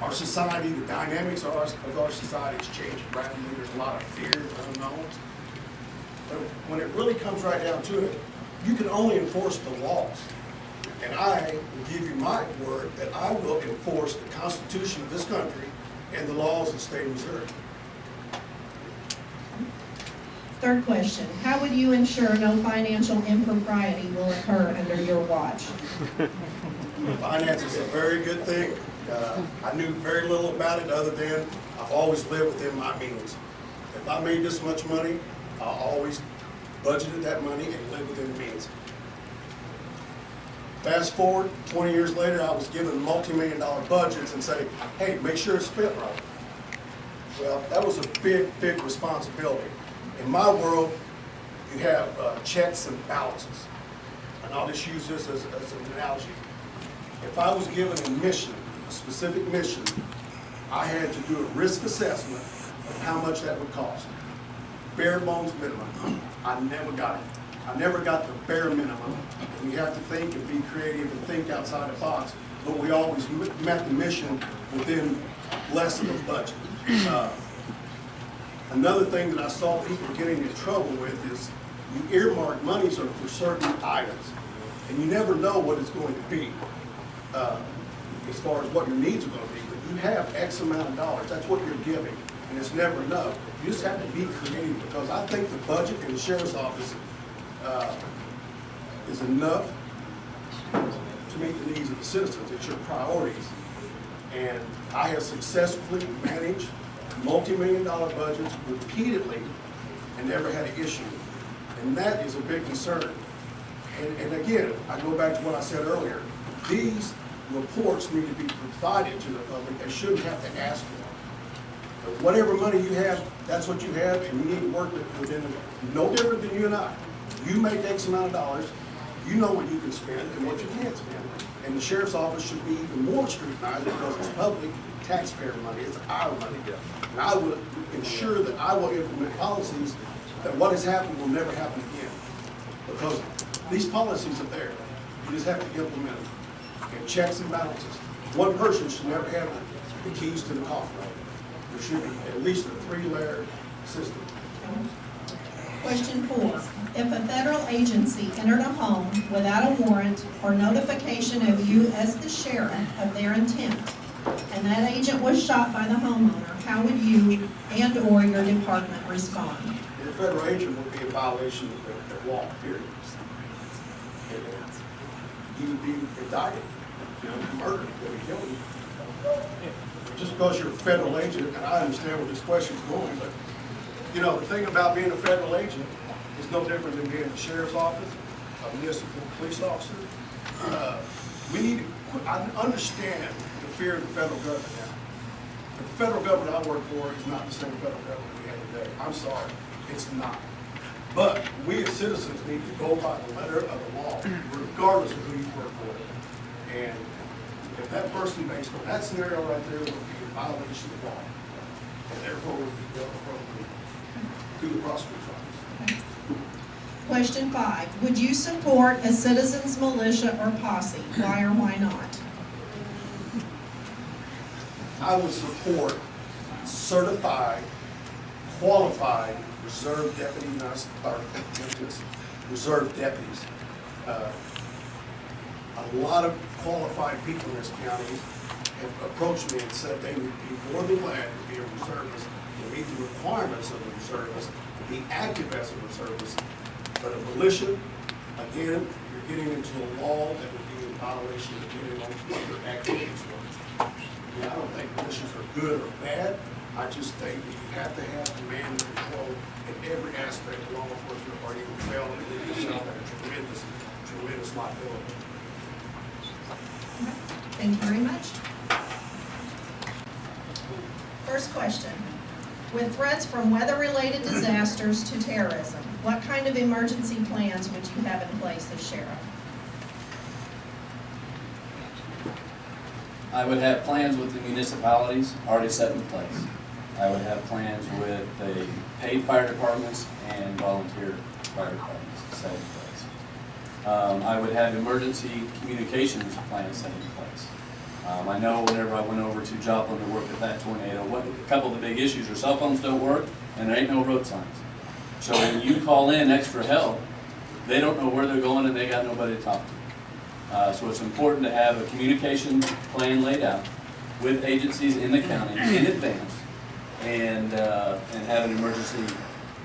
Our society, the dynamics of our society is changing rapidly. There's a lot of fears and unknowns. But when it really comes right down to it, you can only enforce the laws. And I will give you my word that I will enforce the Constitution of this country and the laws of the state of Missouri. Third question, how would you ensure no financial impropriety will occur under your watch? Finance is a very good thing. I knew very little about it other than I've always lived within my means. If I made this much money, I always budgeted that money and lived within the means. Fast forward, 20 years later, I was given multi-million-dollar budgets and say, hey, make sure it's spent right. Well, that was a big, big responsibility. In my world, you have checks and balances. And I'll just use this as an analogy. If I was given a mission, a specific mission, I had to do a risk assessment of how much that would cost. Bare bones minimum. I never got it. I never got the bare minimum. And you have to think and be creative and think outside the box, but we always met the mission within less of the budget. Another thing that I saw people getting in trouble with is you earmark monies for certain items, and you never know what it's going to be as far as what your needs are going to be. But you have X amount of dollars. That's what you're giving, and it's never enough. You just have to be creative because I think the budget in the sheriff's office is enough to meet the needs of the citizens. It's your priorities, and I have successfully managed multi-million-dollar budgets repeatedly and never had an issue. And that is a big concern. And again, I go back to what I said earlier. These reports need to be provided to the public. They shouldn't have to ask for them. But whatever money you have, that's what you have, and you need to work within it. No different than you and I. You make X amount of dollars, you know what you can spend and what you can't spend. And the sheriff's office should be even more scrutinized because it's public taxpayer money, it's our money. And I will ensure that I will implement policies that what has happened will never happen again. Because these policies are there. You just have to implement them. And checks and balances. One person should never have the keys to the coffin. There should be at least a 3-layer system. Question 4, if a federal agency entered a home without a warrant or notification of you as the sheriff of their intent, and that agent was shot by the homeowner, how would you and/or your department respond? The federal agent would be in violation of the law, period. He would be indicted, murdered, he killed him. Just because you're a federal agent, and I understand where this question's going, but the thing about being a federal agent is no different than being a sheriff's office, a municipal police officer. We need to understand the fear of the federal government now. The federal government I work for is not the same federal government we have today. I'm sorry, it's not. But we as citizens need to go by the letter of the law, regardless of who you work for. And if that person based on that scenario right there would be a violation of law, and therefore would be dealt appropriately through the prosecutor's office. Question 5, would you support a citizens militia or posse? Why or why not? I would support certified, qualified reserve deputies, reserve deputies. A lot of qualified people in this county have approached me and said they would be more than glad to be a reservist and meet the requirements of a reservist, be active as a reservist. But a militia, again, you're getting into a law that would be in violation depending on what your activities were. I don't think militias are good or bad. I just think that you have to have command and control in every aspect of law enforcement, or you will fail and leave yourself at a tremendous, tremendous liability. Thank you very much. First question. With threats from weather-related disasters to terrorism, what kind of emergency plans would you have in place as sheriff? I would have plans with the municipalities already set in place. I would have plans with the paid fire departments and volunteer fire departments set in place. I would have emergency communications plans set in place. I know whenever I went over to Joplin to work at that tornado, a couple of the big issues are cell phones don't work and there ain't no road signs. So when you call in extra help, they don't know where they're going and they got nobody to talk to. So it's important to have a communication plan laid out with agencies in the county in advance and have an emergency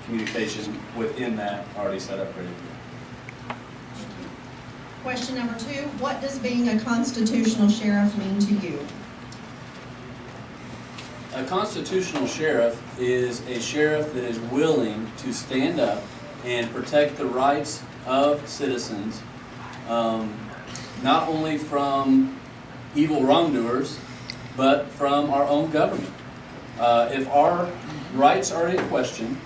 communication within that already set up ready to go. Question number 2, what does being a constitutional sheriff mean to you? A constitutional sheriff is a sheriff that is willing to stand up and protect the rights of citizens, not only from evil wrongdoers, but from our own government. If our rights are in question,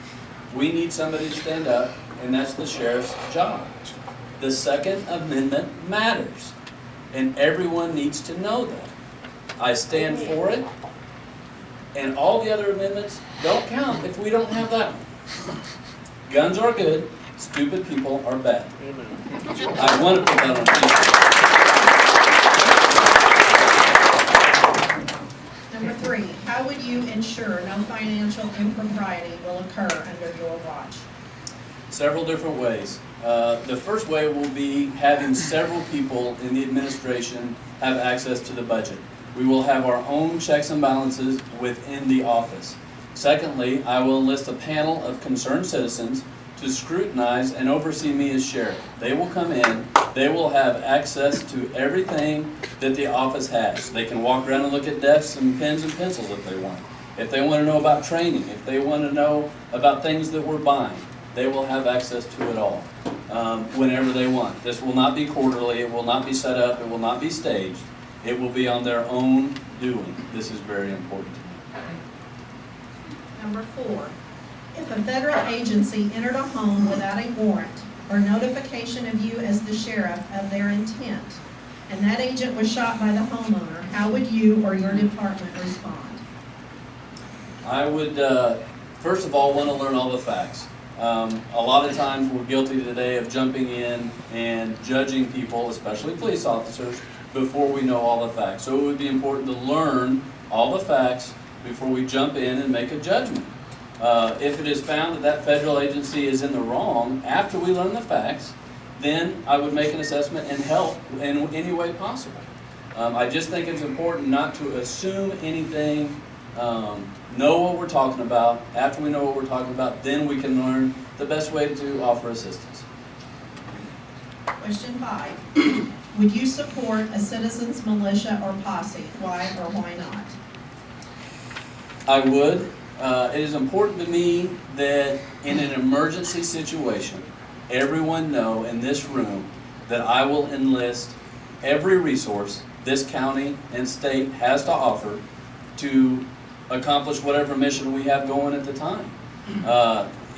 we need somebody to stand up, and that's the sheriff's job. The Second Amendment matters, and everyone needs to know that. I stand for it, and all the other amendments don't count if we don't have that one. Guns are good, stupid people are bad. I want to put that on t-shirt. Number 3, how would you ensure no financial impropriety will occur under your watch? Several different ways. The first way will be having several people in the administration have access to the budget. We will have our own checks and balances within the office. Secondly, I will enlist a panel of concerned citizens to scrutinize and oversee me as sheriff. They will come in, they will have access to everything that the office has. They can walk around and look at desks and pens and pencils if they want. If they want to know about training, if they want to know about things that we're buying, they will have access to it all whenever they want. This will not be quarterly, it will not be set up, it will not be staged. It will be on their own doing. This is very important to me. Number 4, if a federal agency entered a home without a warrant or notification of you as the sheriff of their intent, and that agent was shot by the homeowner, how would you or your department respond? I would, first of all, want to learn all the facts. A lot of times we're guilty today of jumping in and judging people, especially police officers, before we know all the facts. So it would be important to learn all the facts before we jump in and make a judgment. If it is found that that federal agency is in the wrong, after we learn the facts, then I would make an assessment and help in any way possible. I just think it's important not to assume anything, know what we're talking about. After we know what we're talking about, then we can learn the best way to offer assistance. Question 5, would you support a citizens militia or posse? Why or why not? I would. It is important to me that in an emergency situation, everyone know in this room that I will enlist every resource this county and state has to offer to accomplish whatever mission we have going at the time.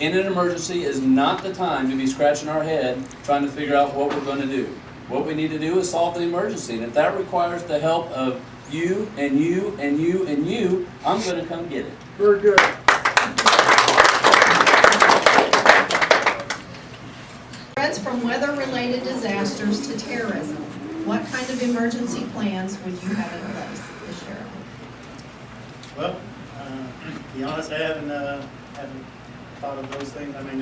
In an emergency is not the time to be scratching our head trying to figure out what we're going to do. What we need to do is solve the emergency, and if that requires the help of you and you and you and you, I'm going to come get it. Very good. Threats from weather-related disasters to terrorism. What kind of emergency plans would you have in place, the sheriff? Well, to be honest, I haven't thought of those things. I mean,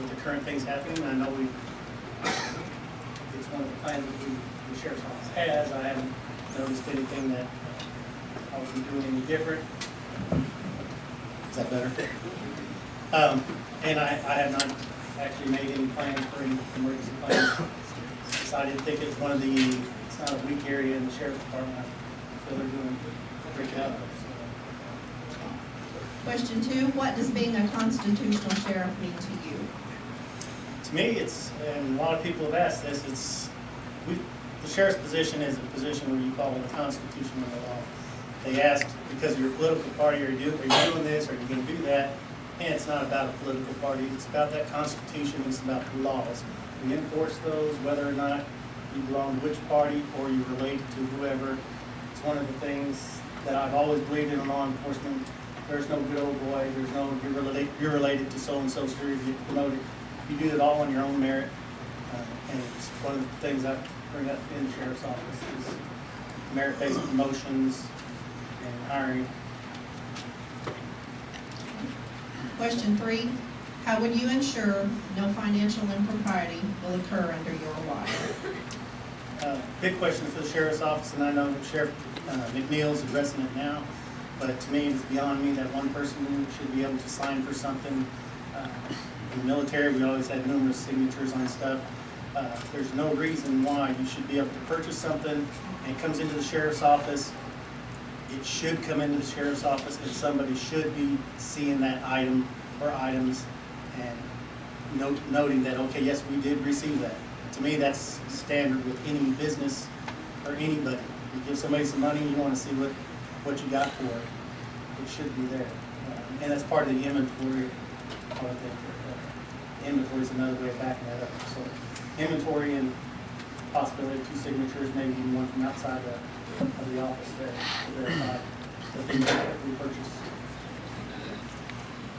with the current things happening, I know it's one of the plans that the sheriff's office has. I haven't noticed anything that I would be doing any different. Is that better? And I have not actually made any plans for any emergency plans. So I didn't think it's not a weak area in the sheriff's department. I feel they're doing a great job. Question 2, what does being a constitutional sheriff mean to you? To me, and a lot of people have asked this, the sheriff's position is a position where you follow the Constitution and the law. They ask, because of your political party, are you doing this, are you going to do that? And it's not about a political party, it's about that Constitution, it's about the laws. We enforce those, whether or not you belong to which party or you're related to whoever. It's one of the things that I've always believed in law enforcement. There's no good old boy, there's no you're related to so-and-so, so you get promoted. You do it all on your own merit. And it's one of the things I bring up in the sheriff's office is merit-based promotions and hiring. Question 3, how would you ensure no financial impropriety will occur under your watch? Big question for the sheriff's office, and I know Sheriff McNeil's addressing it now, but to me, it's beyond me that one person should be able to sign for something. In the military, we always had numerous signatures on stuff. There's no reason why you should be able to purchase something, and it comes into the sheriff's office. It should come into the sheriff's office, and somebody should be seeing that item or items and noting that, okay, yes, we did receive that. To me, that's standard with any business or anybody. You give somebody some money, you want to see what you got for it. It should be there. And that's part of the inventory. Inventory is another way of backing that up. So inventory and possibility of 2 signatures, maybe even one from outside of the office there to verify the things that we purchased.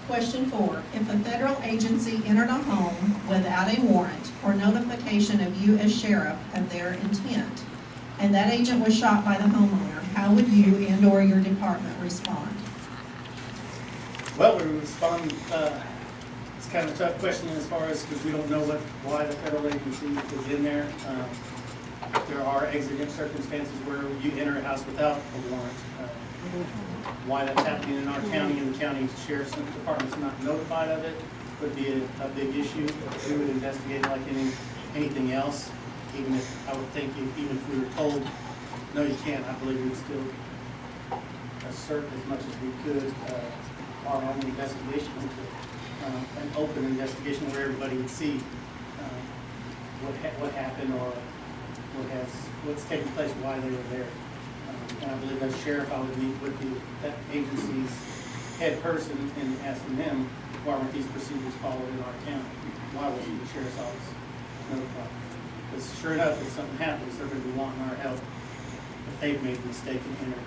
Question 4, if a federal agency entered a home without a warrant or notification of you as sheriff of their intent, and that agent was shot by the homeowner, how would you and/or your department respond? Well, we respond, it's kind of a tough question as far as, because we don't know why the federal agency is in there. There are exigent circumstances where you enter a house without a warrant. Why that's happening in our county and the county sheriff's department's not notified of it would be a big issue. We would investigate like anything else, even if, I would think, even if we were told, no, you can't, I believe we'd still assert as much as we could our own investigation into an open investigation where everybody would see what happened or what's taking place, why they were there. And I believe as sheriff, I would meet with that agency's head person and asking them, why weren't these procedures followed in our county? Why wasn't the sheriff's office notified? Because sure enough, if something happens, they're going to be wanting our help if they've made a mistake and entered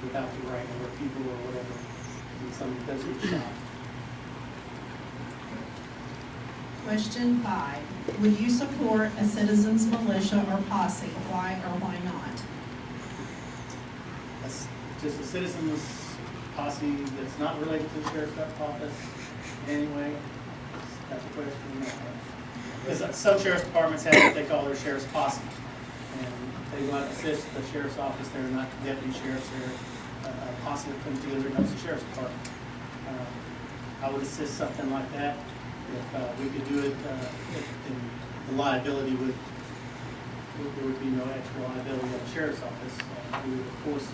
without the right number of people or whatever, and somebody does get shot. Question 5, would you support a citizens militia or posse? Why or why not? Just a citizen's posse that's not related to the sheriff's office anyway. That's a question. Because some sheriff's departments have what they call their sheriff's posse. And they go out and assist the sheriff's office. They're not deputy sheriffs. They're a posse that comes together and helps the sheriff's department. I would assist something like that. If we could do it, and the liability there would be no extra liability on the sheriff's office. We would, of course,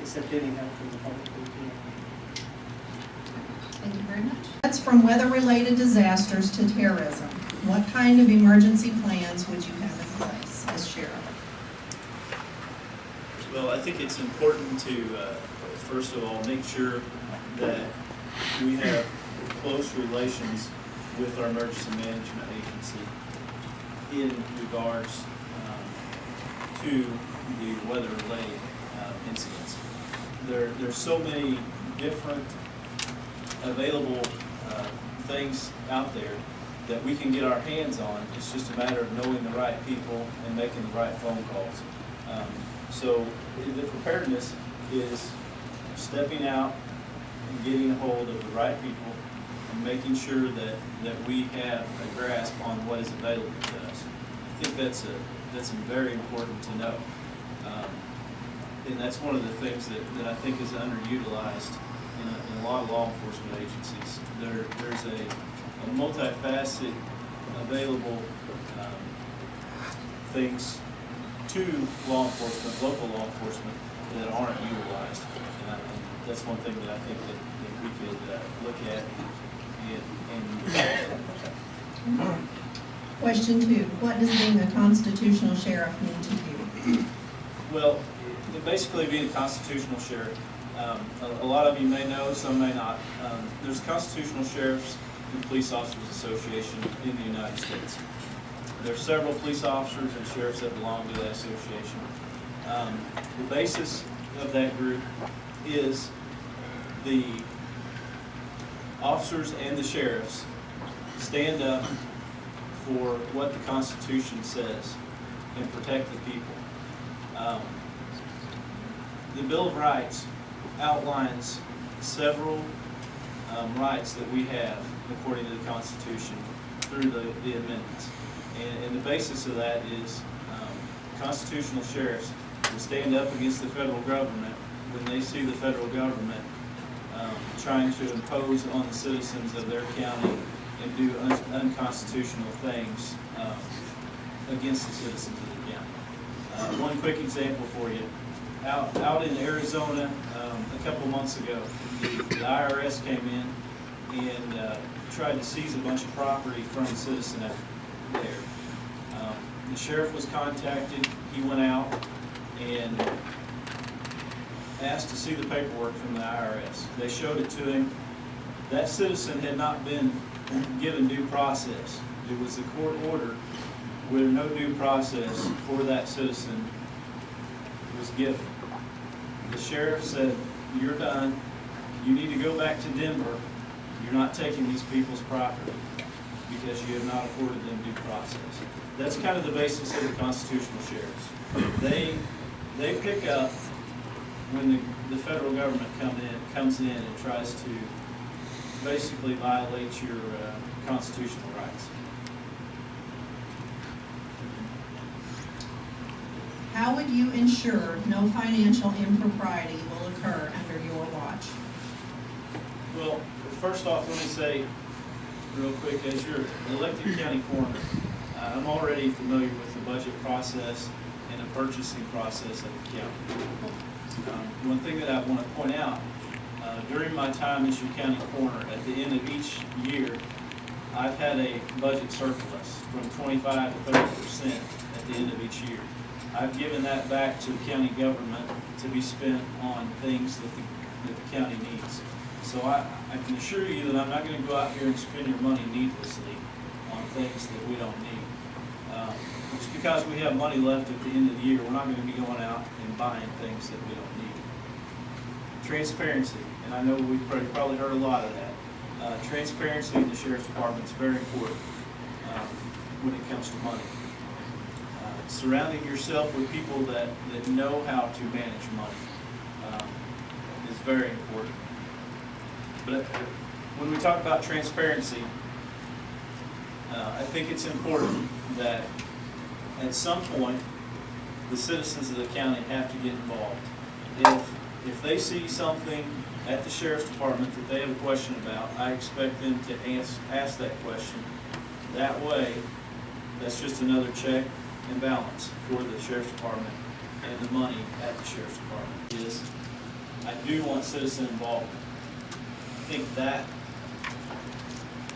accept any help from the public that we can. Thank you very much. That's from weather-related disasters to terrorism. What kind of emergency plans would you have in place as sheriff? Well, I think it's important to, first of all, make sure that we have close relations with our emergency management agency in regards to the weather-related incidents. There's so many different available things out there that we can get our hands on. It's just a matter of knowing the right people and making the right phone calls. So the preparedness is stepping out and getting a hold of the right people and making sure that we have a grasp on what is available to us. I think that's very important to know. And that's one of the things that I think is underutilized in a lot of law enforcement agencies. There's a multifaceted available things to law enforcement, local law enforcement, that aren't utilized. And that's one thing that I think that we could look at and Question 2, what does being a constitutional sheriff mean to you? well, basically being a constitutional sheriff, a lot of you may know, some may not. There's Constitutional Sheriffs and Police Officers Association in the United States. There are several police officers and sheriffs that belong to that association. The basis of that group is the officers and the sheriffs stand up for what the Constitution says and protect the people. the Bill of Rights outlines several rights that we have according to the Constitution through the amendments. And the basis of that is constitutional sheriffs will stand up against the federal government when they see the federal government trying to impose on the citizens of their county and do unconstitutional things against the citizens of the county. One quick example for you. Out in Arizona, a couple months ago, the IRS came in and tried to seize a bunch of property from a citizen out there. The sheriff was contacted. He went out and asked to see the paperwork from the IRS. They showed it to him. That citizen had not been given due process. It was a court order where no due process for that citizen was given. The sheriff said, "You're done. You need to go back to Denver. You're not taking these people's property because you have not afforded them due process." That's kind of the basis of the constitutional sheriffs. They pick up when the federal government comes in and tries to basically violate your constitutional rights. How would you ensure no financial impropriety will occur under your watch? Well, first off, let me say real quick, as your elected county coroner, I'm already familiar with the budget process and the purchasing process of the county. One thing that I want to point out, during my time as your county coroner, at the end of each year, I've had a budget surplus from 25 to 30% at the end of each year. I've given that back to the county government to be spent on things that the county needs. So I can assure you that I'm not going to go out here and spend your money needlessly on things that we don't need. Just because we have money left at the end of the year, we're not going to be going out and buying things that we don't need. Transparency, and I know we've probably heard a lot of that. Transparency in the sheriff's department is very important when it comes to money. Surrounding yourself with people that know how to manage money is very important. But when we talk about transparency, I think it's important that at some point the citizens of the county have to get involved. If they see something at the sheriff's department that they have a question about, I expect them to ask that question. That way, that's just another check and balance for the sheriff's department and the money at the sheriff's department. I do want citizen involvement. I think that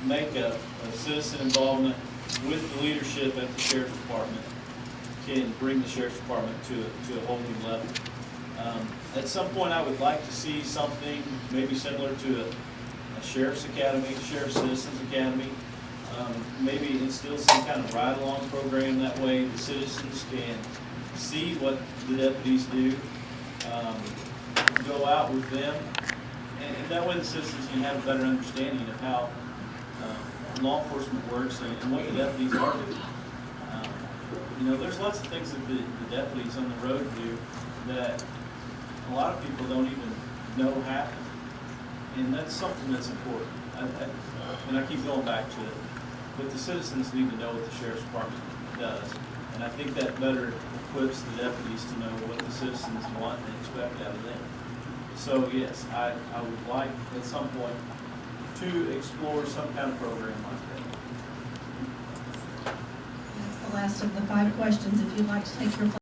makeup of citizen involvement with the leadership at the sheriff's department can bring the sheriff's department to a whole new level. At some point, I would like to see something maybe similar to a sheriff's academy, sheriff's citizens academy. Maybe instill some kind of ride-along program. That way the citizens can see what the deputies do, go out with them, and that way the citizens can have a better understanding of how law enforcement works and what the deputies are doing. There's lots of things that the deputies on the road do that a lot of people don't even know happen, and that's something that's important. And I keep going back to it. But the citizens need to know what the sheriff's department does. And I think that better equips the deputies to know what the citizens want and expect out of them. So yes, I would like at some point to explore some kind of program like that. That's the last of the 5 questions. If you'd like to take your